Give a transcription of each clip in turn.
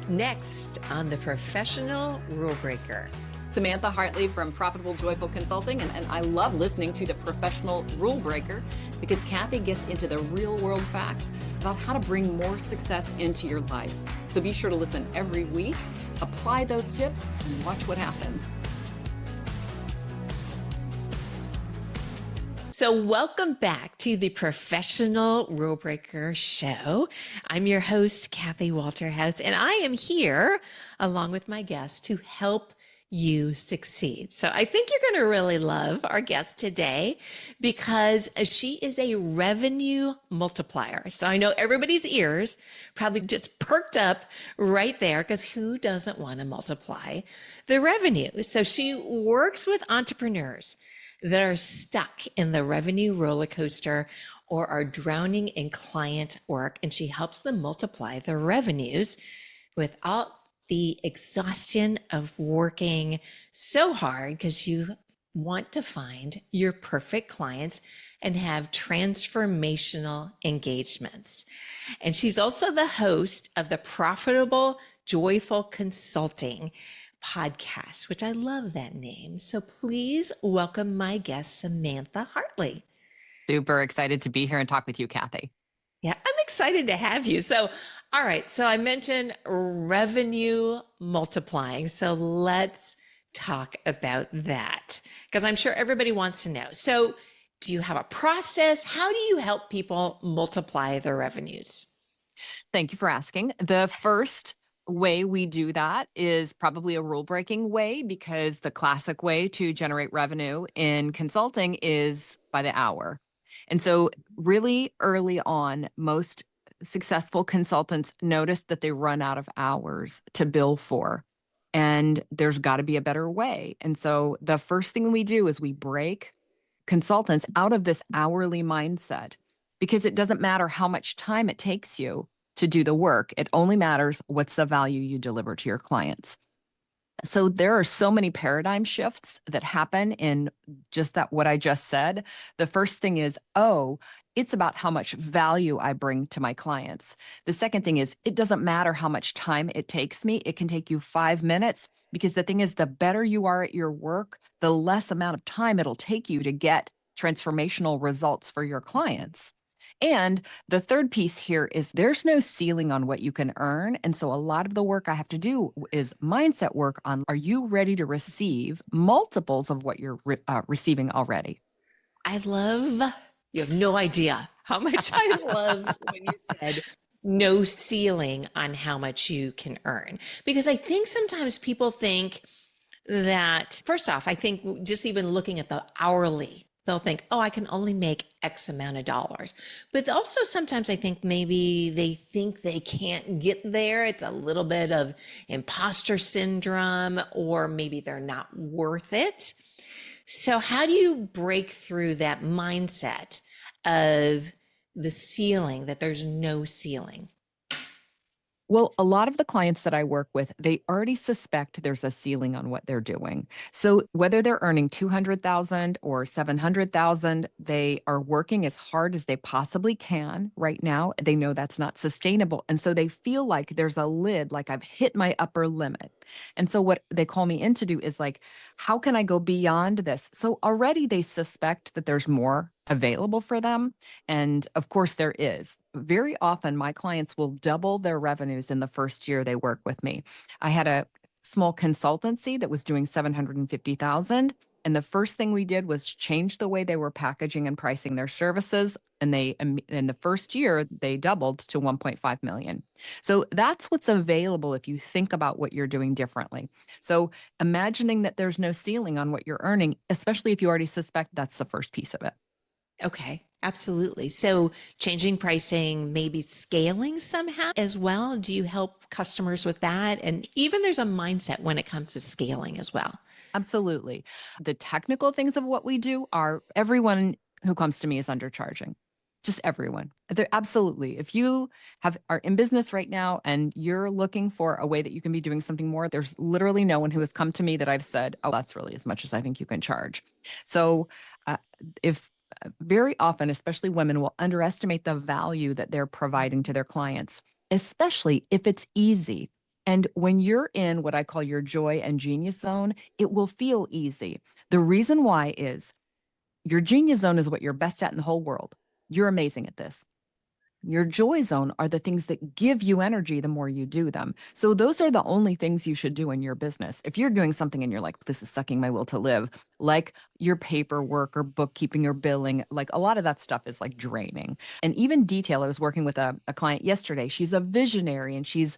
Next on The Professional Rule Breaker. Samantha Hartley from Profitable Joyful Consulting, and I love listening to The Professional Rule Breaker because Kathy gets into the real world facts about how to bring more success into your life. So be sure to listen every week, apply those tips, and watch what happens. So welcome back to the Professional Rule Breaker Show. I'm your host, Kathy Walterhouse, and I am here along with my guests to help you succeed. So I think you're going to really love our guest today because she is a revenue multiplier. So I know everybody's ears probably just perked up right there because who doesn't want to multiply the revenue? So she works with entrepreneurs that are stuck in the revenue roller coaster or are drowning in client work, and she helps them multiply the revenues without the exhaustion of working so hard because you want to find your perfect clients and have transformational engagements. And she's also the host of the Profitable Joyful Consulting podcast, which I love that name. So please welcome my guest, Samantha Hartley. Super excited to be here and talk with you, Kathy. Yeah, I'm excited to have you. So, all right. So I mentioned revenue multiplying. So let's talk about that because I'm sure everybody wants to know. So do you have a process? How do you help people multiply their revenues? Thank you for asking. The first way we do that is probably a rule breaking way because the classic way to generate revenue in consulting is by the hour. And so really early on, most successful consultants notice that they run out of hours to bill for, and there's got to be a better way. And so the first thing we do is we break consultants out of this hourly mindset because it doesn't matter how much time it takes you to do the work. It only matters what's the value you deliver to your clients. So there are so many paradigm shifts that happen in just that, what I just said. The first thing is, it's about how much value I bring to my clients. The second thing is, it doesn't matter how much time it takes me. It can take you 5 minutes because the thing is, the better you are at your work, the less amount of time it'll take you to get transformational results for your clients. And the third piece here is there's no ceiling on what you can earn. And so a lot of the work I have to do is mindset work on, are you ready to receive multiples of what you're receiving already? I love, you have no idea how much I love when you said no ceiling on how much you can earn. Because I think sometimes people think that, first off, I think just even looking at the hourly, they'll think, I can only make X amount of dollars. But also sometimes I think maybe they think they can't get there. It's a little bit of imposter syndrome, or maybe they're not worth it. So how do you break through that mindset of the ceiling, that there's no ceiling? Well, a lot of the clients that I work with, they already suspect there's a ceiling on what they're doing. So whether they're earning 200,000 or 700,000, they are working as hard as they possibly can right now. They know that's not sustainable. And so they feel like there's a lid, like I've hit my upper limit. And so what they call me in to do is like, how can I go beyond this? So already they suspect that there's more available for them. And of course there is. Very often my clients will double their revenues in the first year they work with me. I had a small consultancy that was doing 750,000. And the first thing we did was change the way they were packaging and pricing their services. And they, in the first year, they doubled to 1.5 million. So that's what's available if you think about what you're doing differently. So imagining that there's no ceiling on what you're earning, especially if you already suspect, that's the first piece of it. Okay, absolutely. So changing pricing, maybe scaling somehow as well. Do you help customers with that? And even there's a mindset when it comes to scaling as well. Absolutely. The technical things of what we do are everyone who comes to me is undercharging. Just everyone. Absolutely. If you are in business right now and you're looking for a way that you can be doing something more, there's literally no one who has come to me that I've said, that's really as much as I think you can charge. So if very often, especially women, will underestimate the value that they're providing to their clients, especially if it's easy. And when you're in what I call your joy and genius zone, it will feel easy. The reason why is your genius zone is what you're best at in the whole world. You're amazing at this. Your joy zone are the things that give you energy the more you do them. So those are the only things you should do in your business. If you're doing something and you're like, this is sucking my will to live, like your paperwork or bookkeeping or billing, like a lot of that stuff is like draining. And even detail, I was working with a client yesterday. She's a visionary and she's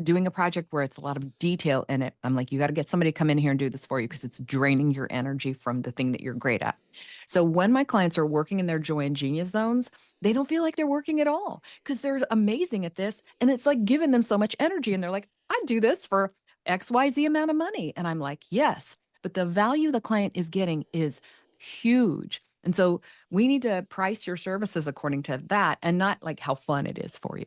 doing a project where it's a lot of detail in it. I'm like, you got to get somebody to come in here and do this for you because it's draining your energy from the thing that you're great at. So when my clients are working in their joy and genius zones, they don't feel like they're working at all because they're amazing at this. And it's like giving them so much energy. And they're like, I'd do this for XYZ amount of money. And I'm like, yes, but the value the client is getting is huge. And so we need to price your services according to that and not like how fun it is for you.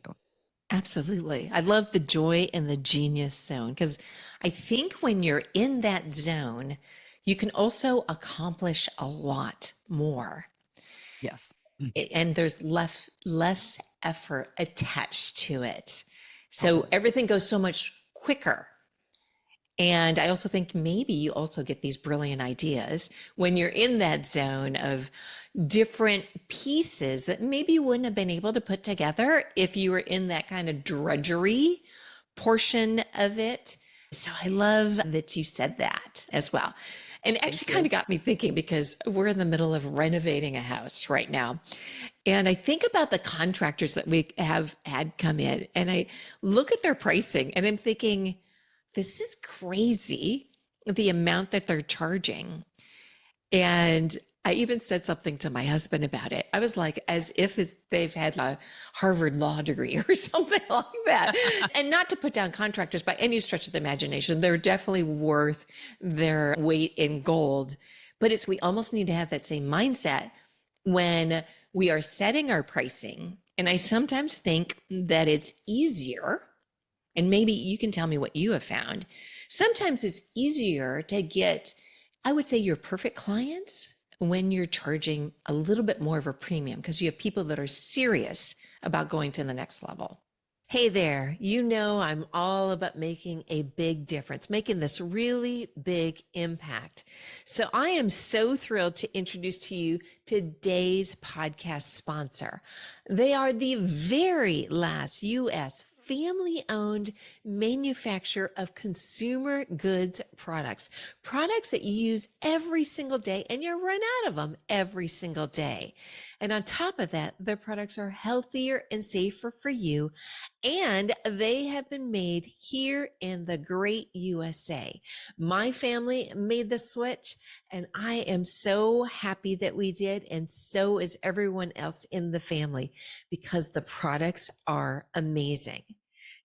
Absolutely. I love the joy and the genius zone because I think when you're in that zone, you can also accomplish a lot more. Yes. And there's less effort attached to it. So everything goes so much quicker. And I also think maybe you also get these brilliant ideas when you're in that zone of different pieces that maybe you wouldn't have been able to put together if you were in that kind of drudgery portion of it. So I love that you said that as well. And actually kind of got me thinking because we're in the middle of renovating a house right now. And I think about the contractors that we have had come in and I look at their pricing and I'm thinking, this is crazy, the amount that they're charging. And I even said something to my husband about it. I was like, as if they've had a Harvard law degree or something like that. And not to put down contractors by any stretch of the imagination. They're definitely worth their weight in gold. But we almost need to have that same mindset when we are setting our pricing. And I sometimes think that it's easier, and maybe you can tell me what you have found. Sometimes it's easier to get, I would say, your perfect clients when you're charging a little bit more of a premium because you have people that are serious about going to the next level. Hey there, you know I'm all about making a big difference, making this really big impact. So I am so thrilled to introduce to you today's podcast sponsor. They are the very last U.S. family-owned manufacturer of consumer goods products that you use every single day and you run out of them every single day. And on top of that, their products are healthier and safer for you. And they have been made here in the great USA. My family made the switch and I am so happy that we did. And so is everyone else in the family because the products are amazing.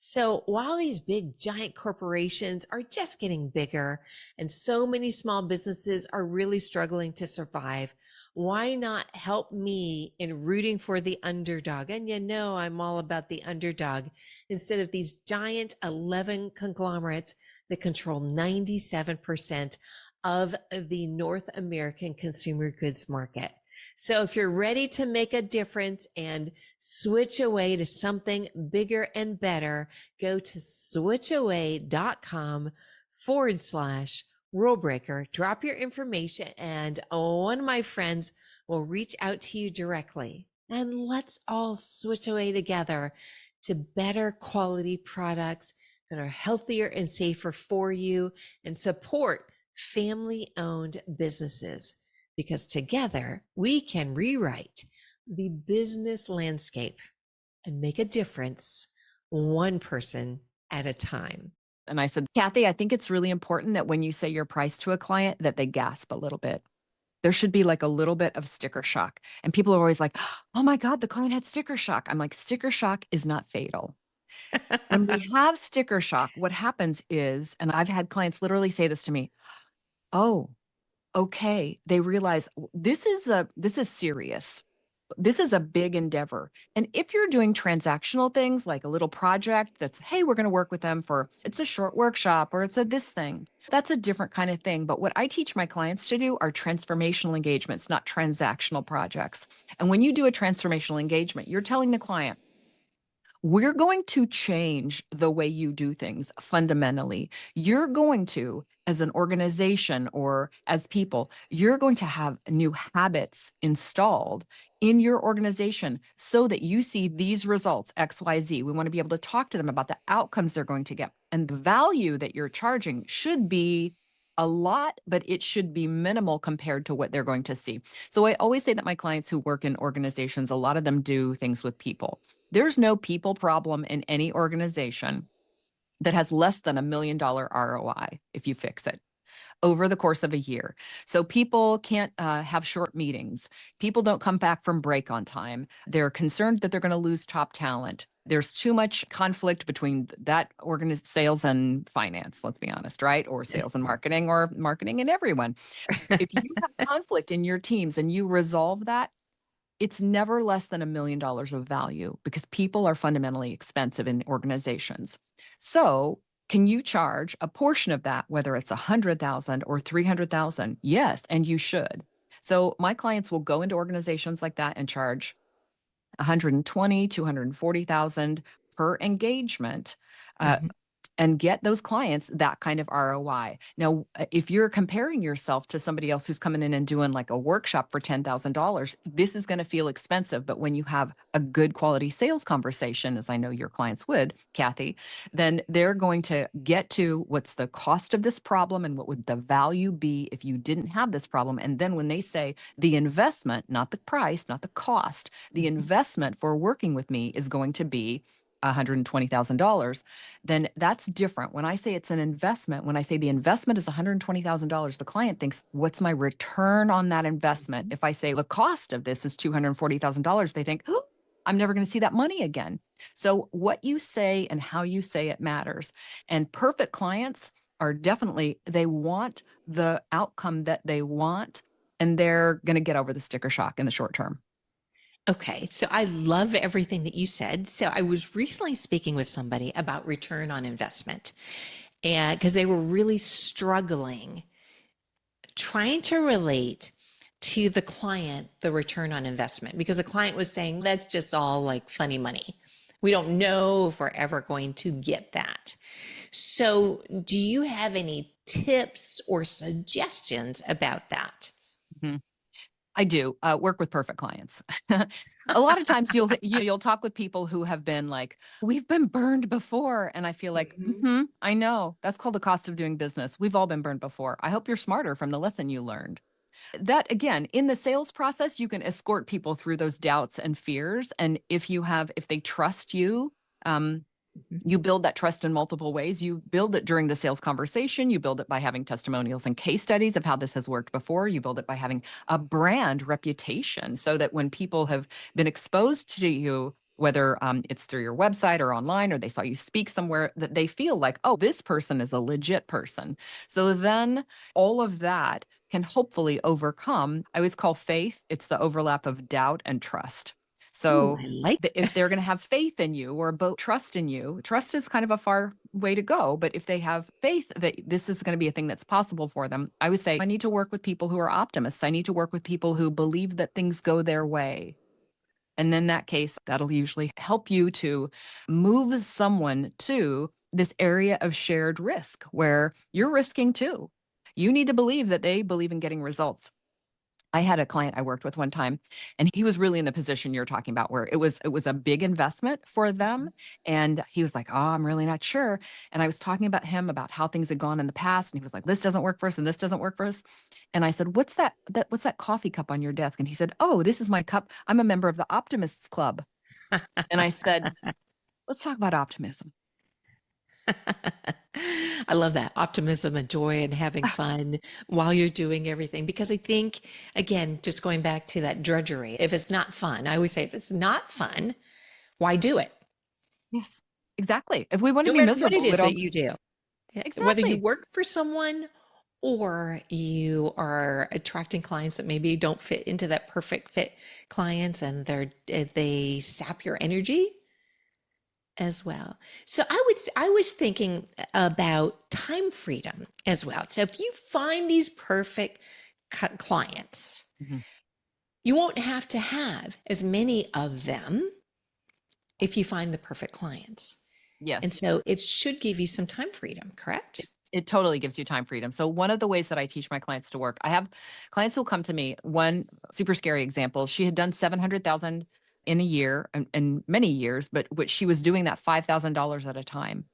So while these big giant corporations are just getting bigger and so many small businesses are really struggling to survive, why not help me in rooting for the underdog? And you know, I'm all about the underdog instead of these giant 11 conglomerates that control 97% of the North American consumer goods market. So if you're ready to make a difference and switch away to something bigger and better, go to switchaway.com/rule breaker, drop your information, and one of my friends will reach out to you directly. And let's all switch away together to better quality products that are healthier and safer for you and support family-owned businesses. Because together we can rewrite the business landscape and make a difference one person at a time. And I said, Kathy, I think it's really important that when you say your price to a client, that they gasp a little bit. There should be like a little bit of sticker shock. And people are always like, oh my God, the client had sticker shock. I'm like, sticker shock is not fatal. When we have sticker shock, what happens is, and I've had clients literally say this to me, oh, okay. They realize this is serious. This is a big endeavor. And if you're doing transactional things like a little project that's, hey, we're going to work with them for, it's a short workshop or it's a this thing, that's a different kind of thing. But what I teach my clients to do are transformational engagements, not transactional projects. And when you do a transformational engagement, you're telling the client, We're going to change the way you do things fundamentally. You're going to, as an organization or as people, you're going to have new habits installed in your organization so that you see these results, XYZ. We want to be able to talk to them about the outcomes they're going to get. And the value that you're charging should be a lot, but it should be minimal compared to what they're going to see. So I always say that my clients who work in organizations, a lot of them do things with people. There's no people problem in any organization that has less than $1 million ROI if you fix it over the course of a year. So people can't have short meetings. People don't come back from break on time. They're concerned that they're going to lose top talent. There's too much conflict between that sales and finance, let's be honest, right? Or sales and marketing, or marketing and everyone. If you have conflict in your teams and you resolve that, it's never less than $1 million of value, because people are fundamentally expensive in organizations. So can you charge a portion of that, whether it's 100,000 or 300,000? Yes, and you should. So my clients will go into organizations like that and charge 120, 240,000 per engagement. Mhm. And get those clients that kind of ROI. Now, if you're comparing yourself to somebody else who's coming in and doing like a workshop for $10,000, this is going to feel expensive. But when you have a good quality sales conversation, as I know your clients would, Kathy, then they're going to get to what's the cost of this problem and what would the value be if you didn't have this problem. And then when they say the investment, not the price, not the cost, the investment for working with me is going to be $120,000, then that's different. When I say it's an investment, when I say the investment is $120,000, the client thinks, what's my return on that investment? If I say the cost of this is $240,000, they think, oh, I'm never going to see that money again. So what you say and how you say it matters. And perfect clients are definitely, they want the outcome that they want, and they're going to get over the sticker shock in the short term. Okay, so I love everything that you said. So I was recently speaking with somebody about return on investment, and because they were really struggling trying to relate to the client the return on investment, because the client was saying that's just all like funny money. We don't know if we're ever going to get that. So, do you have any tips or suggestions about that? Mhm. I do work with perfect clients. A lot of times you'll talk with people who have been like, we've been burned before, and I feel like, Mhm. I know that's called the cost of doing business. We've all been burned before. I hope you're smarter from the lesson you learned. That again, in the sales process, you can escort people through those doubts and fears, and if they trust you, um, Mhm. you build that trust in multiple ways. You build it during the sales conversation. You build it by having testimonials and case studies of how this has worked before. You build it by having a brand reputation, so that when people have been exposed to you, whether it's through your website or online, or they saw you speak somewhere, that they feel like, oh, this person is a legit person. So then all of that can hopefully overcome, I always call faith, it's the overlap of doubt and trust. Ooh, So I like if they're going to have faith in you, or both trust in you, trust is kind of a far way to go. But if they have faith that this is going to be a thing that's possible for them, I would say I need to work with people who are optimists. I need to work with people who believe that things go their way. And in that case, that'll usually help you to move someone to this area of shared risk where you're risking too. You need to believe that they believe in getting results. I had a client I worked with one time, and he was really in the position you're talking about, where it was a big investment for them, and he was like, "Oh, I'm really not sure." And I was talking about him about how things had gone in the past, and he was like, "This doesn't work for us, and this doesn't work for us." And I said, what's that coffee cup on your desk?" And he said, "Oh, this is my cup. I'm a member of the Optimists Club." And I said, "Let's talk about optimism." I love that optimism and joy and having fun while you're doing everything. Because I think, again, just going back to that drudgery, if it's not fun, I always say, if it's not fun, why do it? Yes, exactly. If we want to No be matter what it miserable, we is that don't. you do, whether you Exactly. work for someone or you are attracting clients that maybe don't fit into that perfect fit clients, and they sap your energy as well. So I was thinking about time freedom as well. So if you find these perfect clients, Mhm. you won't have to have as many of them, if you find the perfect clients. And Yes. so it should give you some time freedom, correct? It totally gives you time freedom. So one of the ways that I teach my clients to work, I have clients who'll come to me. One super scary example, she had done 700,000 in a year and many years, but what she was doing that $5,000 at a time.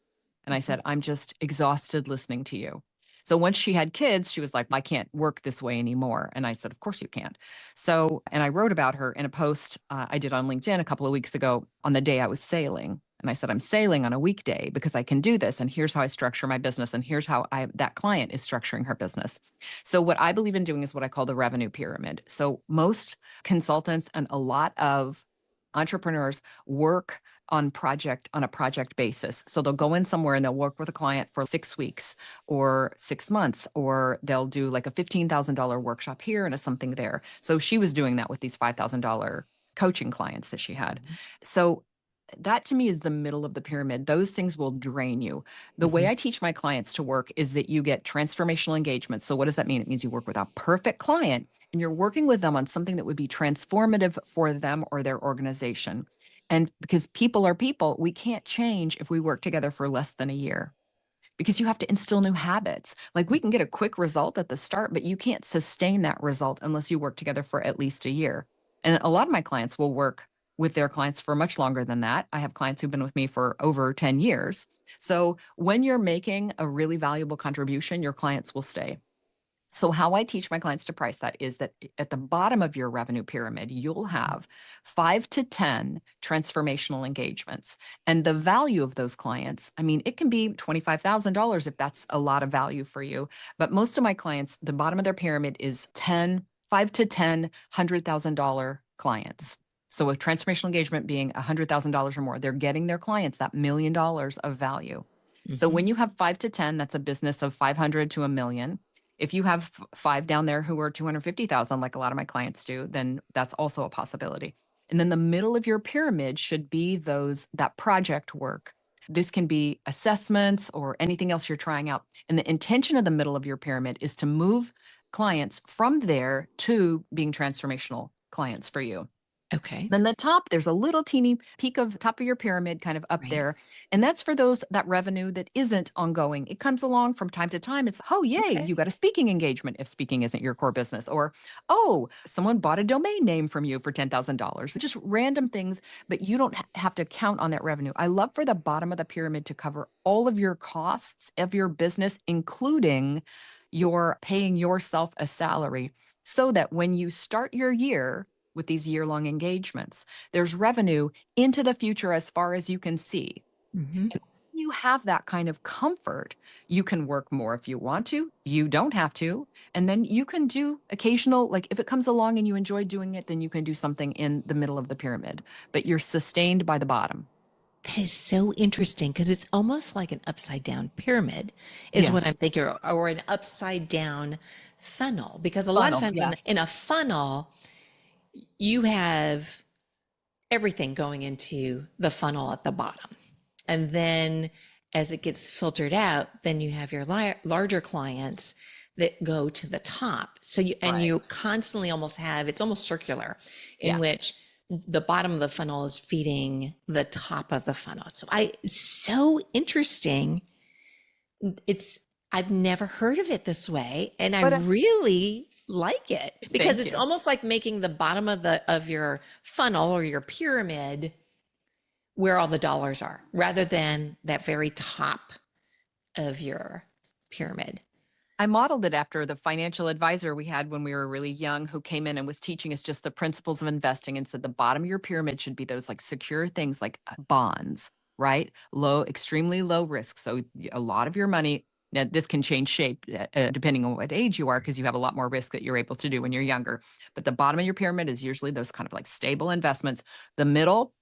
And I Mhm. said, I'm just exhausted listening to you. So once she had kids, she was like, I can't work this way anymore. And I said, of course you can't. So, and I wrote about her in a post I did on LinkedIn a couple of weeks ago on the day I was sailing. And I said, I'm sailing on a weekday because I can do this. And here's how I structure my business. And here's how that client is structuring her business. So what I believe in doing is what I call the revenue pyramid. So most consultants and a lot of entrepreneurs work on a project basis. So they'll go in somewhere and they'll work with a client for 6 weeks or 6 months, or they'll do like a $15,000 workshop here and a something there. So she was doing that with these $5,000 coaching clients that she had. So that to me is the middle of the pyramid. Those things will drain you. The way Mhm. I teach my clients to work is that you get transformational engagement. So what does that mean? It means you work with a perfect client and you're working with them on something that would be transformative for them or their organization. And because people are people, we can't change if we work together for less than a year because you have to instill new habits. Like we can get a quick result at the start, but you can't sustain that result unless you work together for at least a year. And a lot of my clients will work with their clients for much longer than that. I have clients who've been with me for over 10 years. So when you're making a really valuable contribution, your clients will stay. So how I teach my clients to price that is that at the bottom of your revenue pyramid, you'll have 5 to 10 transformational engagements. And the value of those clients, I mean, it can be $25,000 if that's a lot of value for you. But most of my clients, the bottom of their pyramid is 5 to 10 $100,000 clients. So a transformational engagement being $100,000 or more, they're getting their clients that $1 million of value. So Mhm. when you have 5 to 10, that's a business of 500 to a million. If you have five down there who are 250,000, like a lot of my clients do, then that's also a possibility. And then the middle of your pyramid should be that project work. This can be assessments or anything else you're trying out. And the intention of the middle of your pyramid is to move clients from there to being transformational clients for you. Okay. Then the top, there's a little teeny peak of top of your pyramid kind of up Right. there. And that's for that revenue that isn't ongoing. It comes along from time to time. It's, oh, yay, Okay. you got a speaking engagement if speaking isn't your core business. Or, oh, someone bought a domain name from you for $10,000. Just random things, but you don't have to count on that revenue. I love for the bottom of the pyramid to cover all of your costs of your business, including your paying yourself a salary, so that when you start your year, with these year-long engagements, there's revenue into the future as far as you can see. Mhm. And when you have that kind of comfort, you can work more if you want to. You don't have to. And then you can do occasional, like if it comes along and you enjoy doing it, then you can do something in the middle of the pyramid, but you're sustained by the bottom. That is so interesting because it's almost like an upside down pyramid, is Yeah. what I'm thinking, or an upside down funnel. Because a lot of Funnel. times Yeah. in a funnel, you have everything going into the funnel at the bottom. And then as it gets filtered out, then you have your larger clients that go to the top. So Right. you constantly almost have, it's almost circular in Yeah. which the bottom of the funnel is feeding the top of the funnel. It's so interesting. I've never heard of it this way. And I But really like it because thank it's you. almost like making the bottom of your funnel or your pyramid where all the dollars are rather than that very top of your pyramid. I modeled it after the financial advisor we had when we were really young who came in and was teaching us just the principles of investing and said the bottom of your pyramid should be those like secure things like bonds, right? Extremely low risk. So a lot of your money, now this can change shape depending on what age you are because you have a lot more risk that you're able to do when you're younger. But the bottom of your pyramid is usually those kind of like stable investments. The middle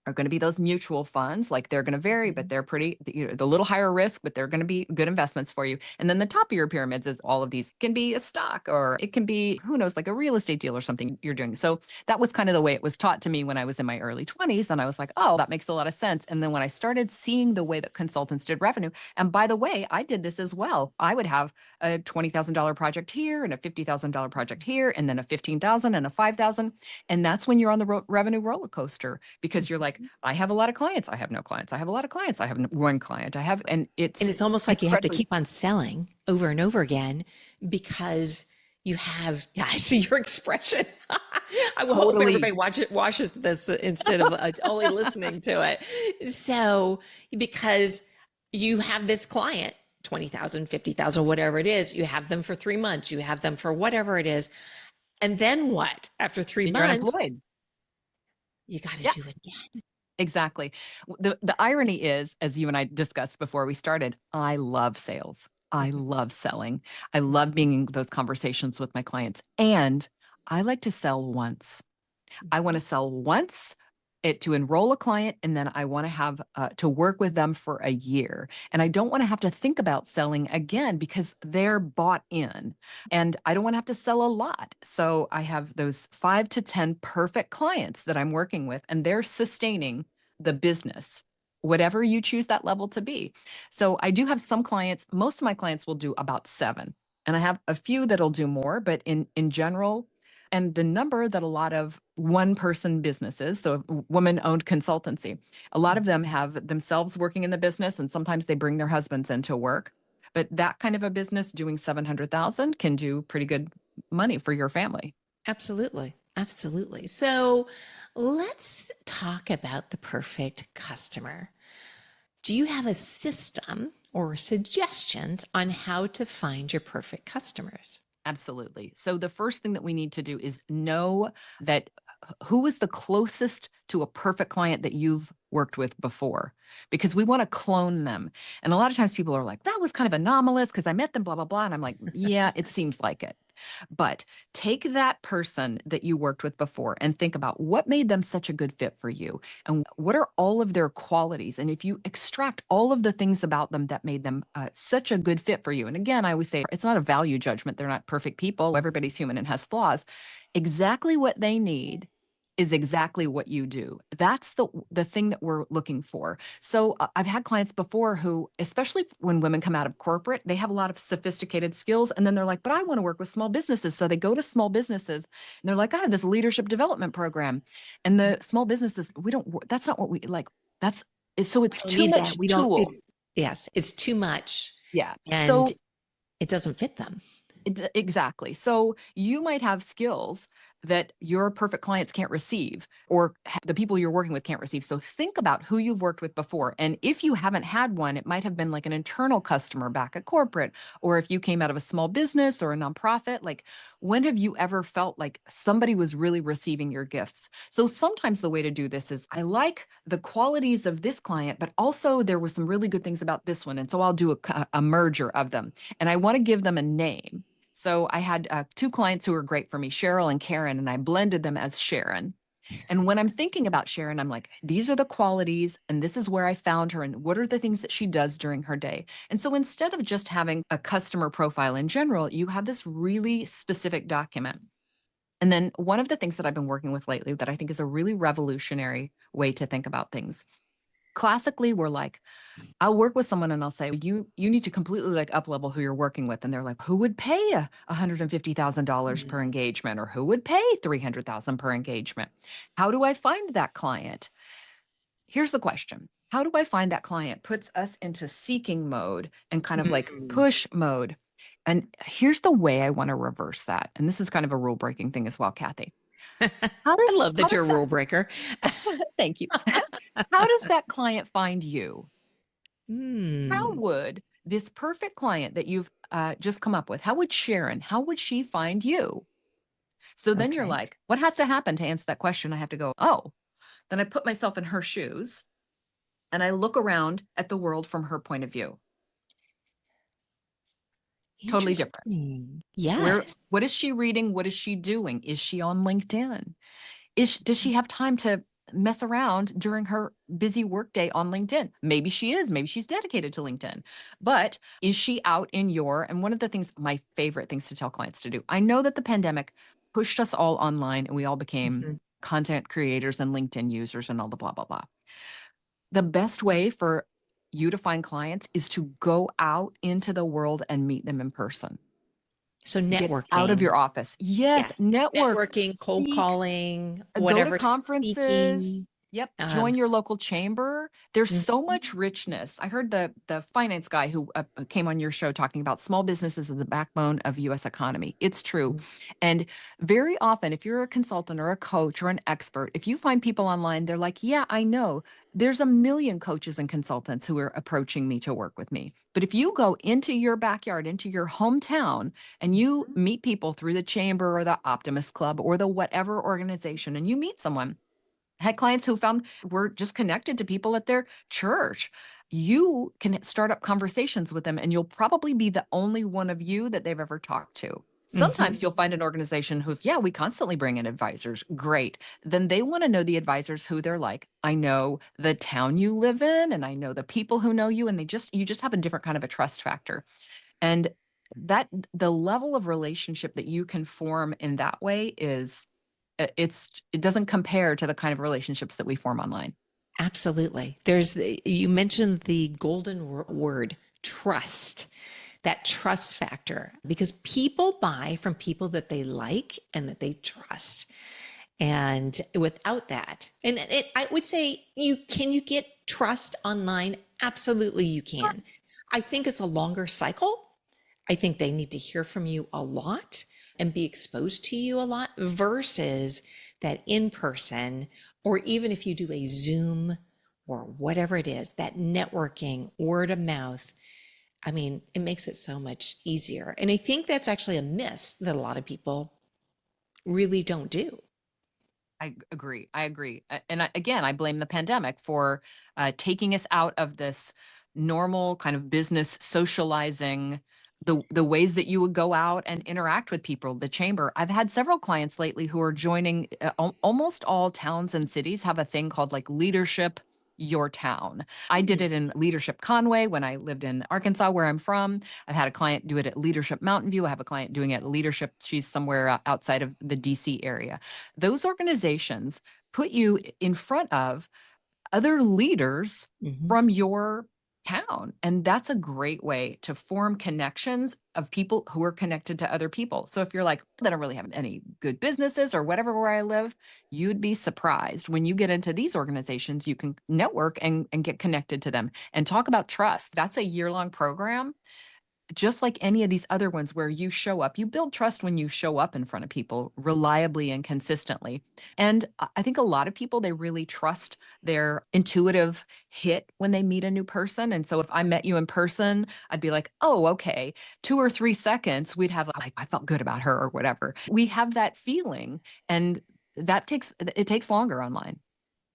are going to be those mutual funds. Like they're going to vary, but they're pretty, the little higher risk, but they're going to be good investments for you. And then the top of your pyramids is all of these can be a stock or it can be, who knows, like a real estate deal or something you're doing. So that was kind of the way it was taught to me when I was in my early 20s. And I was like, oh, that makes a lot of sense. And then when I started seeing the way that consultants did revenue, and by the way, I did this as well. I would have a $20,000 project here and a $50,000 project here, and then a 15,000 and a 5,000. And that's when you're on the revenue roller coaster because you're like, like, I have a lot of clients. I have no clients. I have a lot of clients. I have one client. And And it's it's almost like you have to incredibly keep on selling over and over again because you have, yeah, I see your expression. I will hope totally. everybody watches this instead of only listening to it. So, because you have this client, 20,000, 50,000, whatever it is, you have them for 3 months, you have them for whatever it is. And then what? After three Then you're months, unemployed. you got to Yeah, do it again. exactly. The irony is, as you and I discussed before we started, I love sales. I love selling. I love being in those conversations with my clients. And I like to sell once. I want to sell once to enroll a client, and then I want to have to work with them for a year. And I don't want to have to think about selling again because they're bought in, and I don't want to have to sell a lot. So I have those 5 to 10 perfect clients that I'm working with, and they're sustaining the business, whatever you choose that level to be. So I do have some clients. Most of my clients will do about 7, and I have a few that'll do more. But in general, and the number that a lot of one person businesses, so woman owned consultancy, a lot of them have themselves working in the business, and sometimes they bring their husbands into work. But that kind of a business doing 700,000 can do pretty good money for your family. Absolutely. Absolutely. So let's talk about the perfect customer. Do you have a system or suggestions on how to find your perfect customers? Absolutely. So the first thing that we need to do is know that who is the closest to a perfect client that you've worked with before, because we want to clone them. And a lot of times people are like, that was kind of anomalous because I met them, blah, blah, blah. And I'm like, yeah, it seems like it. But take that person that you worked with before and think about what made them such a good fit for you and what are all of their qualities. And if you extract all of the things about them that made them such a good fit for you, and again, I always say it's not a value judgment. They're not perfect people. Everybody's human and has flaws. Exactly what they need is exactly what you do. That's the thing that we're looking for. So I've had clients before who, especially when women come out of corporate, they have a lot of sophisticated skills. And then they're like, but I want to work with small businesses. So they go to small businesses and they're like, I have this leadership development program. And the small businesses, that's not what we like. So We it's don't too need that. much We don't, tool. it's, yes, it's too much Yeah. and So it doesn't fit them. Exactly. So you might have skills that your perfect clients can't receive, or the people you're working with can't receive. So think about who you've worked with before. And if you haven't had one, it might have been like an internal customer back at corporate, or if you came out of a small business or a nonprofit, like when have you ever felt like somebody was really receiving your gifts? So sometimes the way to do this is I like the qualities of this client, but also there were some really good things about this one. And so I'll do a merger of them, and I want to give them a name. So I had 2 clients who were great for me, Cheryl and Karen, and I blended them as Sharon. And when I'm thinking about Sharon, I'm like, these are the qualities, and this is where I found her, and what are the things that she does during her day. And so instead of just having a customer profile in general, you have this really specific document. And then one of the things that I've been working with lately that I think is a really revolutionary way to think about things. Classically, we're like, I'll work with someone and I'll say, you need to completely like up level who you're working with. And they're like, who would pay $150,000 per Mm. engagement, or who would pay 300,000 per engagement? How do I find that client? Here's the question. How do I find that client puts us into seeking mode and kind of like Mm. push mode. And here's the way I want to reverse that. And this is kind of a rule breaking thing as well, Kathy. How I does love how that you're does a that rule breaker. thank you. How does that client find you? How Hmm. would this perfect client that you've just come up with, how would Sharon, how would she find you? So then you're Okay. like, what has to happen to answer that question? I have to go, oh, then I put myself in her shoes and I look around at the world from her point of view. Totally different. Interesting. Where, Yes. what is she reading? What is she doing? Is she on LinkedIn? Does she have time to mess around during her busy workday on LinkedIn? Maybe she is. Maybe she's dedicated to LinkedIn. But is she out in and one of the things, my favorite things to tell clients to do, I know that the pandemic pushed us all online and we all became Mhm. content creators and LinkedIn users and all the blah, blah, blah. The best way for you to find clients is to go out into the world and meet them in person. So Get out of networking. your office. Yes, Yes. network, Networking, cold speak, calling, go to whatever, conferences. speaking. Yep. Um, Join your local chamber. There's mhm, so much richness. I heard the finance guy who came on your show talking about small businesses as the backbone of US economy. It's true. And very often, if you're a consultant or a coach or an expert, if you find people online, they're like, yeah, I know there's a million coaches and consultants who are approaching me to work with me. But if you go into your backyard, into your hometown, and you meet people through the chamber or the Optimist Club or the whatever organization, and you meet someone, had clients who found were just connected to people at their church. You can start up conversations with them, and you'll probably be the only one of you that they've ever talked to. mhm. Sometimes you'll find an organization who's, yeah, we constantly bring in advisors. Great. Then they want to know the advisors who they're like. I know the town you live in, and I know the people who know you, and you just have a different kind of a trust factor. And that the level of relationship that you can form in that way is it doesn't compare to the kind of relationships that we form online. Absolutely. You mentioned the golden word, trust, that trust factor, because people buy from people that they like and that they trust. And without that, I would say you get trust online? Absolutely, you can. I think it's a longer cycle. I think they need to hear from you a lot and be exposed to you a lot versus that in person, or even if you do a Zoom or whatever it is, that networking, word of mouth. I mean, it makes it so much easier. And I think that's actually a miss that a lot of people really don't do. I agree. I agree. Again, I blame the pandemic for taking us out of this normal kind of business socializing, the ways that you would go out and interact with people, the chamber. I've had several clients lately who are joining, almost all towns and cities have a thing called like leadership your town. I did it in Leadership Conway when I lived in Arkansas, where I'm from. I've had a client do it at Leadership Mountain View. I have a client doing it at Leadership. She's somewhere outside of the DC area. Those organizations put you in front of other leaders Mhm. from your town. And that's a great way to form connections of people who are connected to other people. So if you're like, they don't really have any good businesses or whatever where I live, you'd be surprised. When you get into these organizations, you can network and get connected to them and talk about trust. That's a year-long program, just like any of these other ones where you show up, you build trust when you show up in front of people reliably and consistently. And I think a lot of people, they really trust their intuitive hit when they meet a new person. And so if I met you in person, I'd be like, oh, okay, 2 or 3 seconds, we'd have like, I felt good about her or whatever. We have that feeling. And it takes longer online.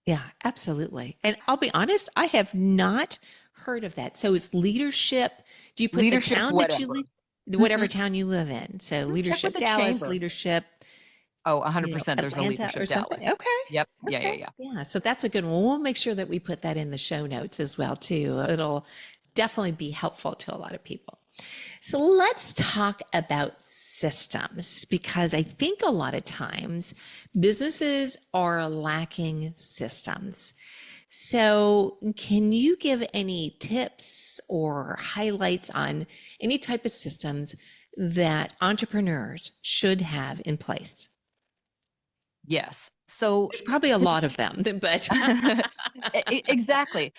Yeah, absolutely. And I'll be honest, I have not heard of that. So it's leadership. Do you put the Leadership, town that you whatever. live, whatever Mhm. town you live in? So Check with leadership the Dallas, chamber. leadership, Oh, 100%. There's a Atlanta or leadership something. Dallas. Okay. Yep. Yeah, yeah, Okay. yeah. Yeah. So that's a good one. We'll make sure that we put that in the show notes as well, too. It'll definitely be helpful to a lot of people. So let's talk about systems because I think a lot of times businesses are lacking systems. So, can you give any tips or highlights on any type of systems that entrepreneurs should have in place? Yes. So There's probably a lot of them, but exactly.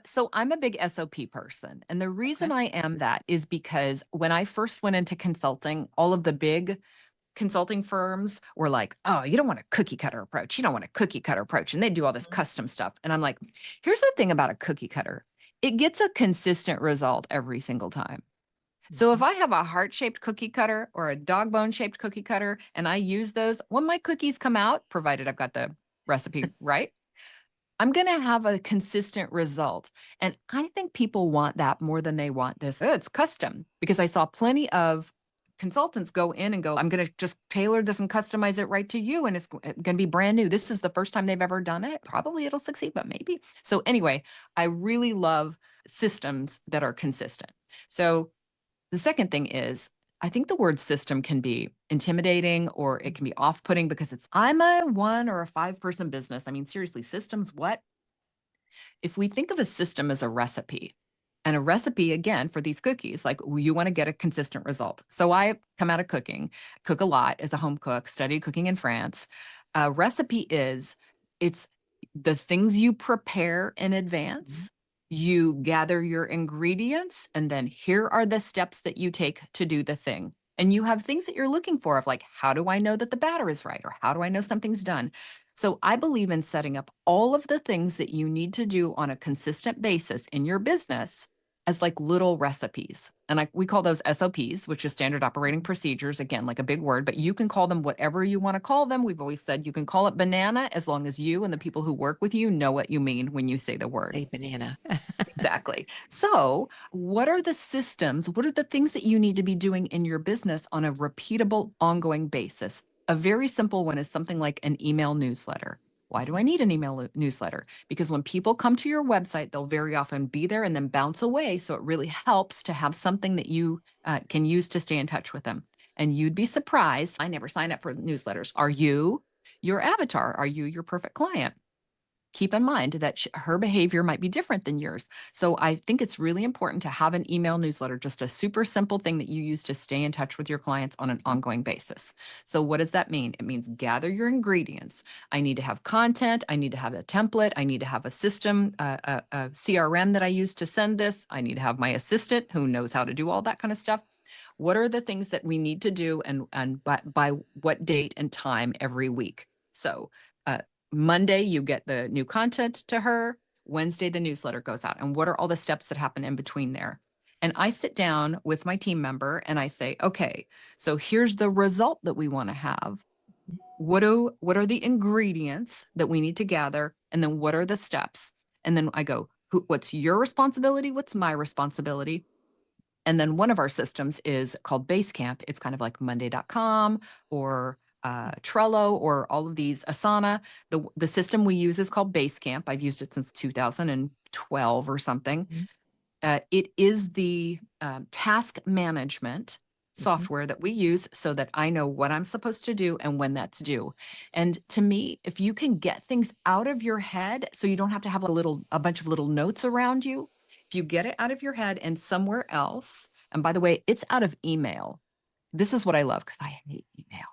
So I'm a big SOP person. And the reason okay. I am that is because when I first went into consulting, all of the big consulting firms were like, oh, you don't want a cookie cutter approach. You don't want a cookie cutter approach. And they do all this custom stuff. And I'm like, here's the thing about a cookie cutter, it gets a consistent result every single time. So if Mhm. I have a heart-shaped cookie cutter or a dog bone-shaped cookie cutter and I use those, when my cookies come out, provided I've got the recipe right, I'm going to have a consistent result. And I think people want that more than they want this. Oh, it's custom because I saw plenty of consultants go in and go, I'm going to just tailor this and customize it right to you. And it's going to be brand new. This is the first time they've ever done it. Probably it'll succeed, but maybe. So anyway, I really love systems that are consistent. So the second thing is, I think the word system can be intimidating or it can be off putting because I'm a 1 or a 5 person business. I mean, seriously, systems, what? If we think of a system as a recipe, and a recipe, again, for these cookies, like you want to get a consistent result. So I come out of cooking, cook a lot as a home cook, studied cooking in France. A recipe is, it's the things you prepare in advance, you gather your ingredients, and then here are the steps that you take to do the thing. And you have things that you're looking for of like, how do I know that the batter is right? Or how do I know something's done? So I believe in setting up all of the things that you need to do on a consistent basis in your business as like little recipes. And we call those SOPs, which is standard operating procedures. Again, like a big word, but you can call them whatever you want to call them. We've always said you can call it banana as long as you and the people who work with you know what you mean when you say the word. Say banana. Exactly. So, what are the systems? What are the things that you need to be doing in your business on a repeatable, ongoing basis? A very simple one is something like an email newsletter. Why do I need an email newsletter? Because when people come to your website, they'll very often be there and then bounce away. So, it really helps to have something that you can use to stay in touch with them. And you'd be surprised. I never sign up for newsletters. Are you your avatar? Are you your perfect client? Keep in mind that her behavior might be different than yours. So I think it's really important to have an email newsletter, just a super simple thing that you use to stay in touch with your clients on an ongoing basis. So what does that mean? It means gather your ingredients. I need to have content. I need to have a template. I need to have a system, a CRM that I use to send this. I need to have my assistant who knows how to do all that kind of stuff. What are the things that we need to do and by what date and time every week? So Monday, you get the new content to her. Wednesday, the newsletter goes out. And what are all the steps that happen in between there? And I sit down with my team member and I say, okay, so here's the result that we want to have. What are the ingredients that we need to gather? And then what are the steps? And then I go, what's your responsibility? What's my responsibility? And then one of our systems is called Basecamp. It's kind of like Monday.com or Trello or all of these Asana. The system we use is called Basecamp. I've used it since 2012 or something. It is the task management software that we use so that I know what I'm supposed to do and when that's due. And to me, if you can get things out of your head so you don't have to have a bunch of little notes around you, if you get it out of your head and somewhere else, and by the way, it's out of email. This is what I love because I hate email.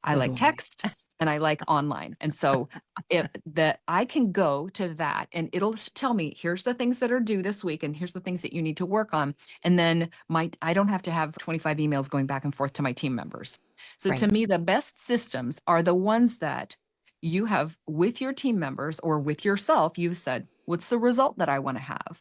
I So like do I. text and I like online. And so if that I can go to that and it'll tell me, here's the things that are due this week and here's the things that you need to work on. And then I don't have to have 25 emails going back and forth to my team members. So to Right. me, the best systems are the ones that you have with your team members or with yourself. You've said, what's the result that I want to have?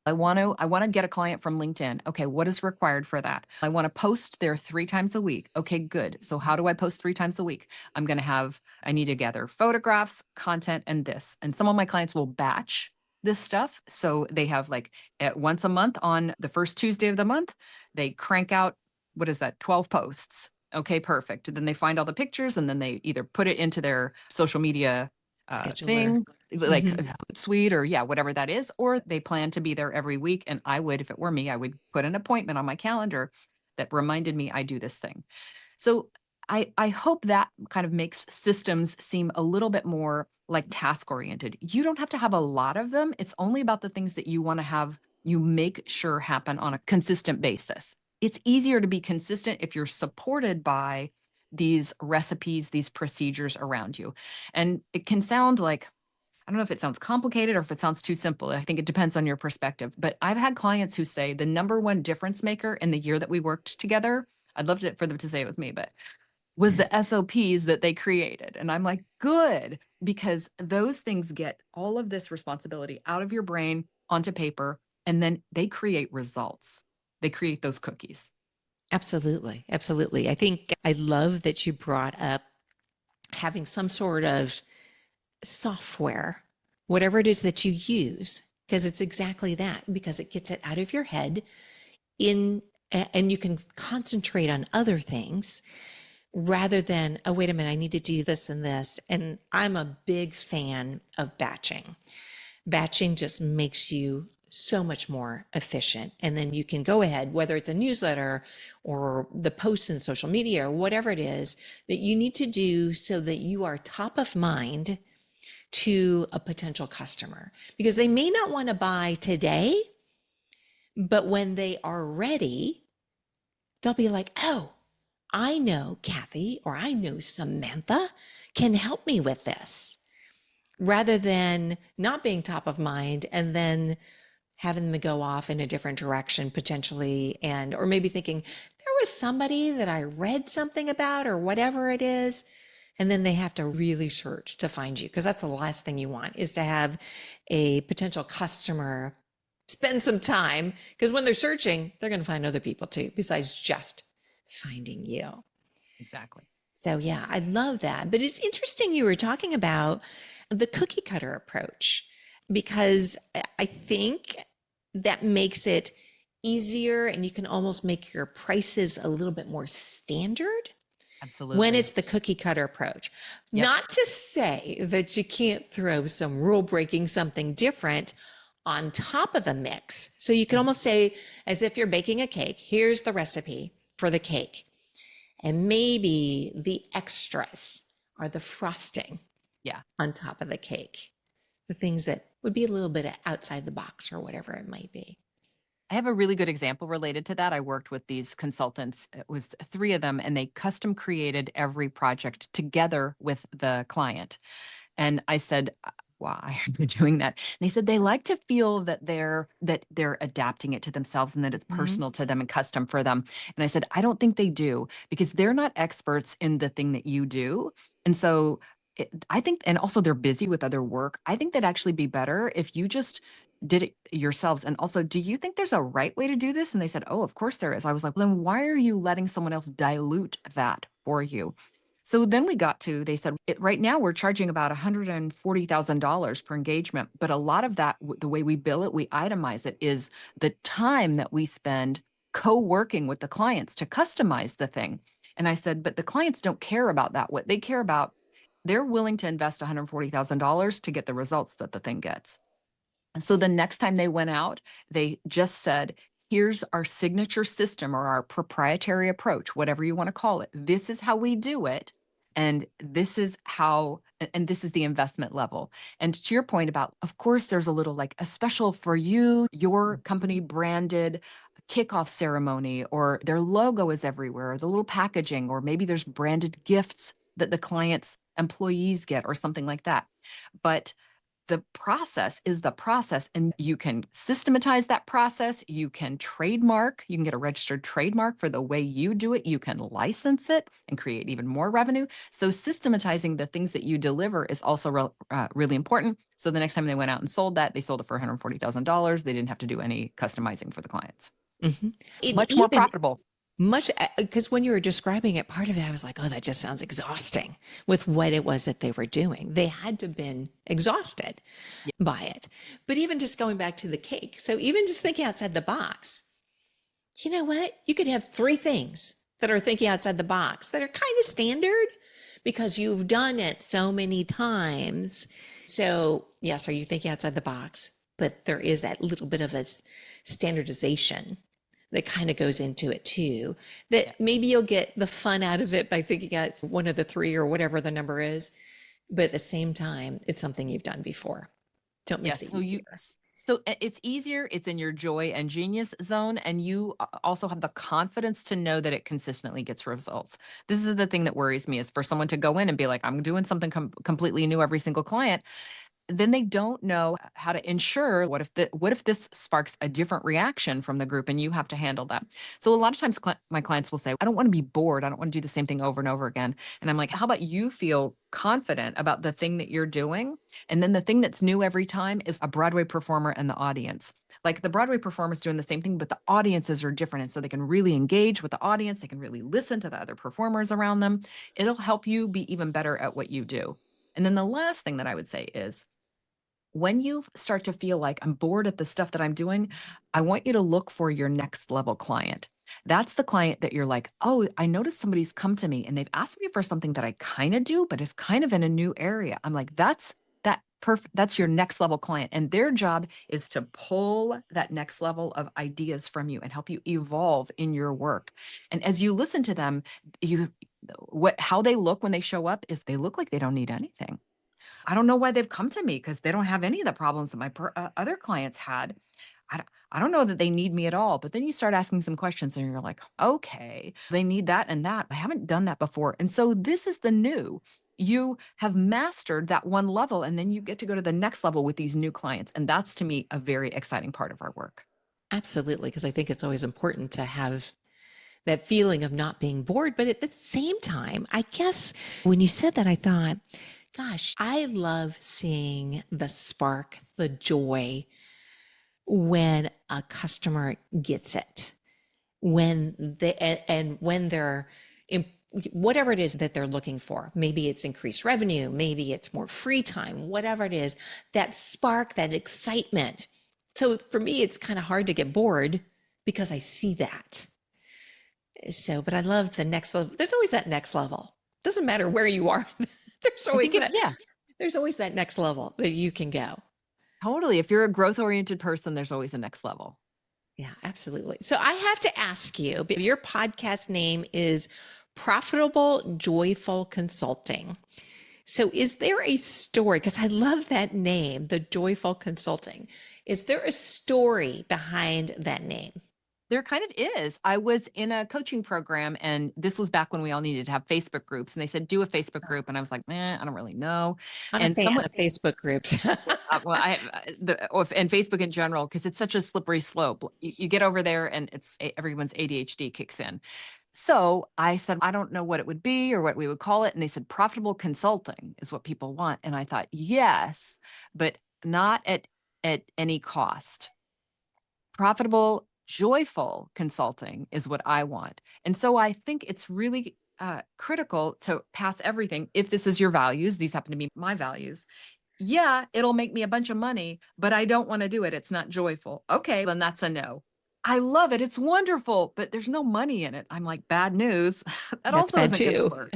I want to get a client from LinkedIn. Okay, what is required for that? I want to post there 3 times a week. Okay, good. So how do I post 3 times a week? I need to gather photographs, content, and this. And some of my clients will batch this stuff. So they have like once a month on the first Tuesday of the month, they crank out, what is that, 12 posts. Okay, perfect. Then they find all the pictures and then they either put it into their social media Scheduler. thing, like Hootsuite or whatever that is, or they plan to be there every week. And I would, if it were me, I would put an appointment on my calendar that reminded me I do this thing. So I hope that kind of makes systems seem a little bit more like task oriented. You don't have to have a lot of them. It's only about the things that you want to have, you make sure happen on a consistent basis. It's easier to be consistent if you're supported by these recipes, these procedures around you. And it can sound like, I don't know if it sounds complicated or if it sounds too simple. I think it depends on your perspective. But I've had clients who say the number one difference maker in the year that we worked together, I'd love for them to say it with me, but was the SOPs that they created. And I'm like, good, because those things get all of this responsibility out of your brain onto paper, and then they create results. They create those cookies. Absolutely. Absolutely. I think I love that you brought up having some sort of software, whatever it is that you use, because it's exactly that, because it gets it out of your head in and you can concentrate on other things rather than, oh, wait a minute, I need to do this and this. And I'm a big fan of batching. Batching just makes you so much more efficient. And then you can go ahead, whether it's a newsletter or the posts in social media or whatever it is that you need to do so that you are top of mind to a potential customer, because they may not want to buy today, but when they are ready, they'll be like, oh, I know Kathy or I know Samantha can help me with this. rather than not being top of mind and then having them go off in a different direction potentially, and or maybe thinking there was somebody that I read something about or whatever it is, and then they have to really search to find you, because that's the last thing you want, is to have a potential customer spend some time, because when they're searching they're going to find other people too besides just finding you. Exactly. So yeah, I love that. But it's interesting you were talking about the cookie cutter approach, because I think that makes it easier and you can almost make your prices a little bit more standard when Absolutely. it's the cookie cutter approach. Yep. Not to say that you can't throw some rule breaking, something different on top of the mix. So you can Mhm. almost say, as if you're baking a cake, here's the recipe for the cake. And maybe the extras are the frosting Yeah. on top of the cake, the things that would be a little bit outside the box or whatever it might be. I have a really good example related to that. I worked with these consultants. It was three of them, and they custom created every project together with the client. And I said, why are you doing that? And they said they like to feel that they're adapting it to themselves and that it's Mhm. personal to them and custom for them. And I said, I don't think they do, because they're not experts in the thing that you do. And so I think, and also they're busy with other work. I think that'd actually be better if you just did it yourselves. And also, do you think there's a right way to do this? And they said, oh, of course there is. I was like, well, then why are you letting someone else dilute that for you? So then we got to, they said, right now we're charging about $140,000 per engagement. But a lot of that, the way we bill it, we itemize it, is the time that we spend co-working with the clients to customize the thing. And I said, but the clients don't care about that. What they care about, they're willing to invest $140,000 to get the results that the thing gets. And so the next time they went out, they just said, here's our signature system or our proprietary approach, whatever you want to call it. This is how we do it. And this is how, and this is the investment level. And to your point about, of course, there's a little like a special for you, your company branded kickoff ceremony, or their logo is everywhere, or the little packaging, or maybe there's branded gifts that the client's employees get, or something like that. But the process is the process, and you can systematize that process. You can trademark, you can get a registered trademark for the way you do it. You can license it and create even more revenue. So systematizing the things that you deliver is also really important. So the next time they went out and sold that, they sold it for $140,000. They didn't have to do any customizing for the clients. Mhm. And Much more even profitable. much, because when you were describing it, part of it, I was like, oh, that just sounds exhausting with what it was that they were doing. They had to have been exhausted Yeah. by it. But even just going back to the cake, so even just thinking outside the box, you know what? You could have three things that are thinking outside the box that are kind of standard because you've done it so many times. So, yes, are you thinking outside the box? But there is that little bit of a standardization that kind of goes into it too. Yeah. That maybe you'll get the fun out of it by thinking out one of the three or whatever the number is. But at the same time, it's something you've done before. So it makes Yes. it So easier. it's easier, it's in your joy and genius zone, and you also have the confidence to know that it consistently gets results. This is the thing that worries me, is for someone to go in and be like, I'm doing something completely new every single client. Then they don't know how to ensure, what if this sparks a different reaction from the group, and you have to handle that. So a lot of times my clients will say, I don't want to be bored, I don't want to do the same thing over and over again. And I'm like, how about you feel confident about the thing that you're doing, and then the thing that's new every time is a Broadway performer and the audience. Like the Broadway performers doing the same thing, but the audiences are different, and so they can really engage with the audience, they can really listen to the other performers around them. It'll help you be even better at what you do. And then the last thing that I would say is, when you start to feel like I'm bored at the stuff that I'm doing, I want you to look for your next level client. That's the client that you're like, oh, I noticed somebody's come to me and they've asked me for something that I kind of do, but it's kind of in a new area. I'm like, that's your next level client. And their job is to pull that next level of ideas from you and help you evolve in your work. And as you listen to them, how they look when they show up is they look like they don't need anything. I don't know why they've come to me, because they don't have any of the problems that my other clients had. I don't know that they need me at all. But then you start asking some questions and you're like, okay, they need that and that. I haven't done that before. And so this is the new. you have mastered that one level, and then you get to go to the next level with these new clients. And that's, to me, a very exciting part of our work. Absolutely. Because I think it's always important to have that feeling of not being bored. But at the same time, I guess when you said that, I thought, gosh, I love seeing the spark, the joy when a customer gets it, when they, and when they're in whatever it is that they're looking for. Maybe it's increased revenue, maybe it's more free time, whatever it is, that spark, that excitement. So for me, it's kind of hard to get bored because I see that. So, but I love the next level. There's always that next level. Doesn't matter where you are. there's I think always if, that. yeah, There's always that next level that you can go. totally. If you're a growth oriented person, there's always a next level. Yeah, absolutely. So I have to ask you, your podcast name is Profitable Joyful Consulting. So is there a story? Because I love that name, the Joyful Consulting. Is there a story behind that name? There kind of is. I was in a coaching program, and this was back when we all needed to have Facebook groups. And they said, do a Facebook group. And I was like, I don't really know. I'm a And fan someone, of Facebook groups. well, and Facebook in general, because it's such a slippery slope. You get over there and everyone's ADHD kicks in. So I said, I don't know what it would be or what we would call it. And they said, profitable consulting is what people want. And I thought, yes, but not at any cost. Profitable, joyful consulting is what I want. And so I think it's really critical to pass everything. If this is your values, these happen to be my values. Yeah, it'll make me a bunch of money, but I don't want to do it. It's not joyful. Okay, then that's a no. I love it. It's wonderful, but there's no money in it. I'm like, bad news. That That's also bad isn't going to too. work.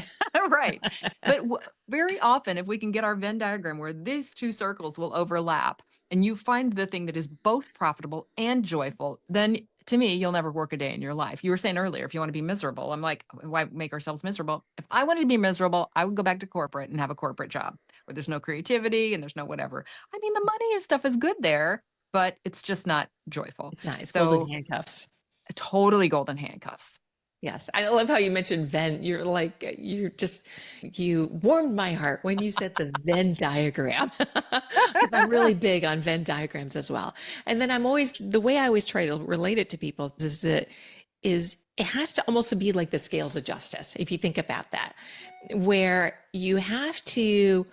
Right. But very often, if we can get our Venn diagram where these two circles will overlap and you find the thing that is both profitable and joyful, then to me, you'll never work a day in your life. You were saying earlier, if you want to be miserable, I'm like, why make ourselves miserable? If I wanted to be miserable, I would go back to corporate and have a corporate job where there's no creativity and there's no whatever. I mean, the money and stuff is good there, but it's just not joyful. It's nice. Golden So handcuffs. totally golden handcuffs. Yes. I love how you mentioned Venn. You warmed my heart when you said the Venn diagram, because I'm really big on Venn diagrams as well. And then the way I always try to relate it to people is it has to almost be like the scales of justice. If you think about that, where you have to,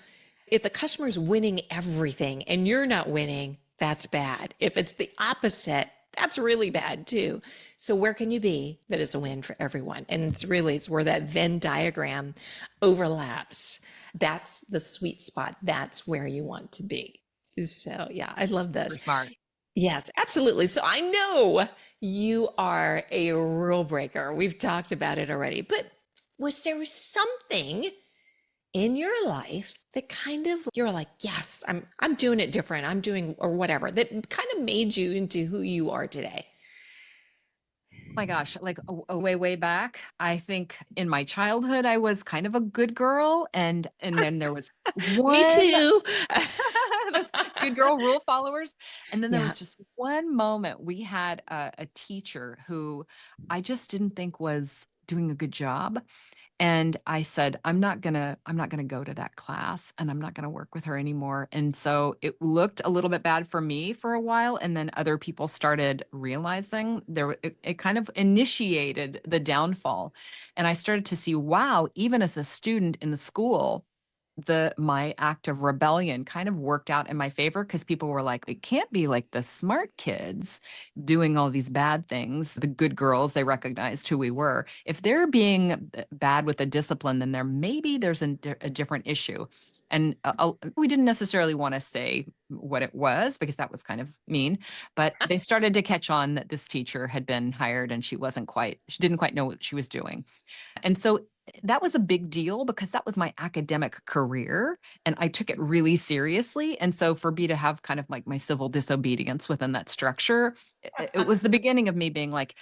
if the customer is winning everything and you're not winning, that's bad. If it's the opposite, that's really bad too. So where can you be that is a win for everyone? And it's where that Venn diagram overlaps. That's the sweet spot. That's where you want to be. So yeah, I love this. Super smart. Yes, absolutely. So I know you are a rule breaker. We've talked about it already, but was there something in your life that kind of you're like, yes, I'm doing it different. I'm doing or whatever that kind of made you into who you are today? My gosh, like way back, I think in my childhood I was kind of a good girl, and then there was Me one too. those good girl rule followers, and then there Yeah. was just one moment we had a teacher who I just didn't think was doing a good job. And I said, I'm not gonna go to that class, and I'm not gonna work with her anymore. And so it looked a little bit bad for me for a while. And then other people started realizing it kind of initiated the downfall. And I started to see, wow, even as a student in the school, my act of rebellion kind of worked out in my favor, because people were like, it can't be like the smart kids doing all these bad things. The good girls, they recognized who we were. If they're being bad with the discipline, then there's a different issue. And we didn't necessarily want to say what it was, because that was kind of mean, but they started to catch on that this teacher had been hired and she didn't quite know what she was doing. And so that was a big deal, because that was my academic career and I took it really seriously. And so for me to have kind of like my civil disobedience within that structure, it was the beginning of me being like,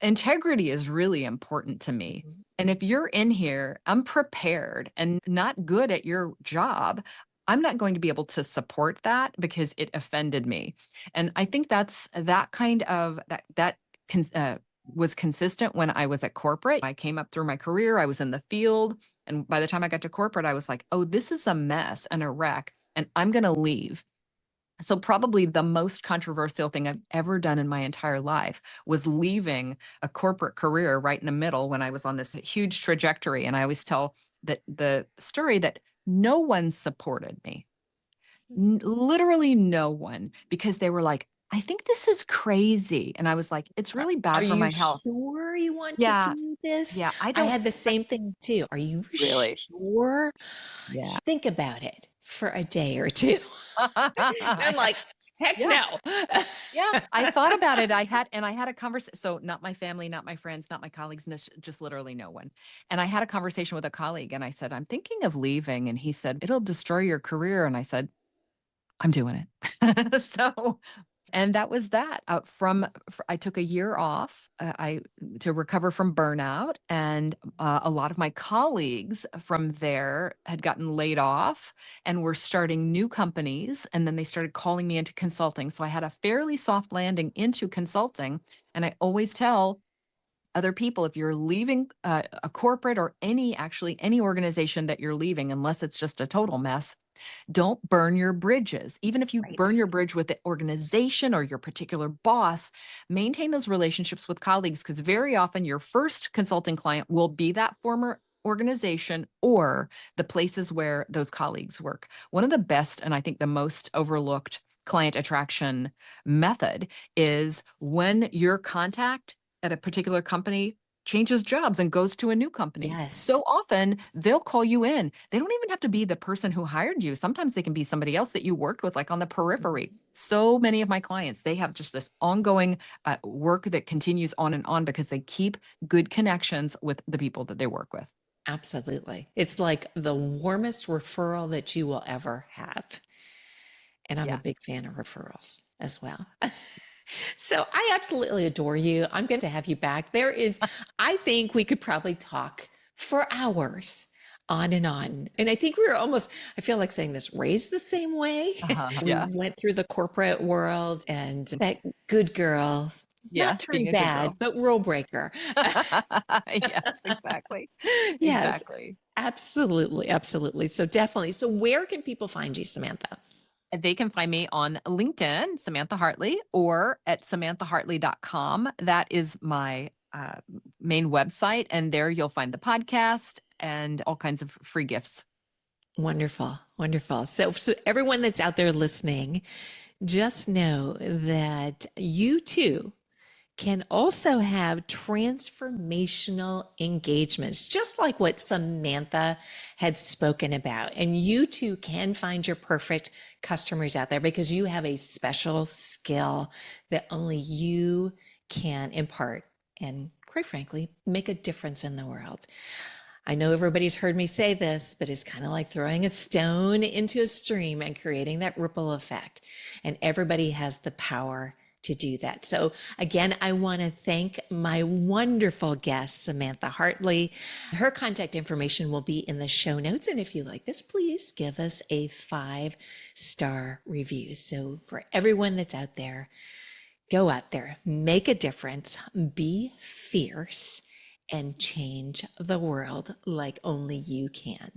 integrity is really important to me. And if you're in here unprepared and not good at your job, I'm not going to be able to support that because it offended me. And I think that's that kind of that was consistent when I was at corporate. I came up through my career, I was in the field. And by the time I got to corporate, I was like, oh, this is a mess and a wreck, and I'm going to leave. So probably the most controversial thing I've ever done in my entire life was leaving a corporate career right in the middle when I was on this huge trajectory. And I always tell that the story that no one supported me, literally no one, because they were like, I think this is crazy. And I was like, it's really Are bad for you my health. sure you want to Yeah. do this? Yeah. I I don't had the same thing too. Are you really. sure? Yeah. Think about it for a day or two. I'm like, heck Yeah. no. Yeah, I thought about it. I had a conversation. So not my family, not my friends, not my colleagues, just literally no one. And I had a conversation with a colleague and I said, I'm thinking of leaving. And he said, it'll destroy your career. And I said, I'm doing it. So, and that was that. I took a year off, I to recover from burnout, and a lot of my colleagues from there had gotten laid off and were starting new companies, and then they started calling me into consulting. So I had a fairly soft landing into consulting, and I always tell other people, if you're leaving a corporate or any organization that you're leaving, unless it's just a total mess, don't burn your bridges. Even if you burn Right. your bridge with the organization or your particular boss, maintain those relationships with colleagues, because very often your first consulting client will be that former organization or the places where those colleagues work. One of the best, and I think the most overlooked client attraction method, is when your contact at a particular company changes jobs and goes to a new company. Yes. So often they'll call you in. They don't even have to be the person who hired you. Sometimes they can be somebody else that you worked with, like on the periphery. So many of my clients, they have just this ongoing work that continues on and on because they keep good connections with the people that they work with. Absolutely. It's like the warmest referral that you will ever have. And I'm a Yeah. big fan of referrals as well. So I absolutely adore you. I'm going to have you back. I think we could probably talk for hours on and on. And I think we were almost, I feel like saying this, raised the same way. We Yeah. went through the corporate world and that good girl, Yeah. not Being turned a good bad, girl. but rule breaker. Yes, exactly. Yes, Exactly. absolutely. Absolutely. So definitely. So where can people find you, Samantha? They can find me on LinkedIn, Samantha Hartley, or at samanthahartley.com. That is my main website. And there you'll find the podcast and all kinds of free gifts. Wonderful. Wonderful. So everyone that's out there listening, just know that you too can also have transformational engagements, just like what Samantha had spoken about. And you too can find your perfect customers out there because you have a special skill that only you can impart and, quite frankly, make a difference in the world. I know everybody's heard me say this, but it's kind of like throwing a stone into a stream and creating that ripple effect. And everybody has the power to do that. So again, I want to thank my wonderful guest, Samantha Hartley. Her contact information will be in the show notes. And if you like this, please give us a 5-star review. So for everyone that's out there, go out there, make a difference, be fierce, and change the world like only you can.